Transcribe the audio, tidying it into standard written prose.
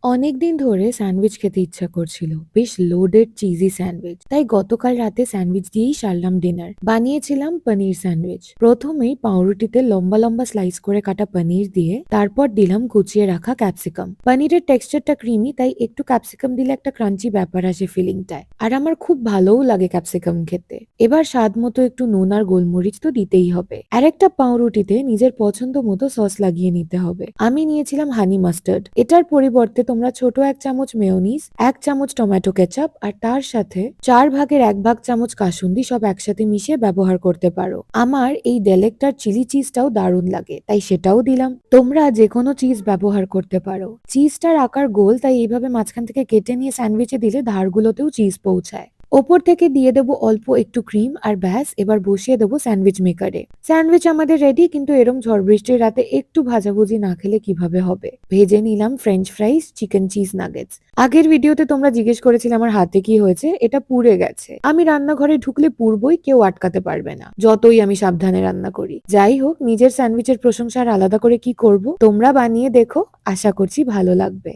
অনেকদিন ধরে স্যান্ডউইচ খেতে ইচ্ছা করছিল, বেশ লোডেড চিজি স্যান্ডউইচ। তাই গতকাল রাতে স্যান্ডউইচ দিয়েই সারলাম ডিনার। বানিয়েছিলাম পনির স্যান্ডউইচ। প্রথমেই পাউরুটিতে লম্বা লম্বা স্লাইস করে কাটা পনির দিয়ে তারপর দিলাম কুচিয়ে রাখা ক্যাপসিকাম। পনিরের টেক্সচারটা ক্রিমি, তাই একটু ক্যাপসিকাম দিলে একটা ক্রাঞ্চি ব্যাপার আসে ফিলিংটায়, আর আমার খুব ভালোও লাগে ক্যাপসিকাম খেতে। এবার স্বাদ মতো একটু নুন আর গোলমরিচ তো দিতেই হবে। আর একটা পাউরুটিতে নিজের পছন্দ মতো সস লাগিয়ে নিতে হবে। আমি নিয়েছিলাম হানি মাস্টার্ড। এটার পরিবর্তে তোমরা ছোট 1 চামচ মেয়োনিজ, 1 চামচ টমেটো কেচাপ আর তার সাথে 1/4 চামচ কাসুন্দি সব একসাথে মিশিয়ে ব্যবহার করতে পারো। আমার এই ডেলেক্টার চিলি চিজটাও দারুণ লাগে, তাই সেটাও দিলাম। তোমরা যে কোনো চিজ ব্যবহার করতে পারো। চিজটার আকার গোল, তাই এইভাবে মাঝখান থেকে কেটে নিয়ে স্যান্ডউইচে দিলে ধারগুলোতেও চিজ পৌঁছায়। ওপর থেকে দিয়ে দেবো অল্প একটু ক্রিম, আর ব্যাস এবার বসিয়ে দেবো স্যান্ডউইচ মেকারে। স্যান্ডউইচ আমাদের রেডি, কিন্তু এরম ঝড় বৃষ্টির রাতে একটু ভাজাভুজি না খেলে কিভাবে হবে। ভেজে নিলাম ফ্রেঞ্চ ফ্রাইজ, চিকেন চিজ নাগেটস। আগের ভিডিওতে তোমরা জিজ্ঞেস করেছিলে আমার হাতে কি হয়েছে। এটা পুড়ে গেছে। আমি রান্নাঘরে ঢুকলে পুড়বই, কেউ আটকাতে পারবে না, যতই আমি সাবধানে রান্না করি। যাই হোক, নিজের স্যান্ডউইচের প্রশংসা আর আলাদা করে কি করব। তোমরা বানিয়ে দেখো, আশা করছি ভালো লাগবে।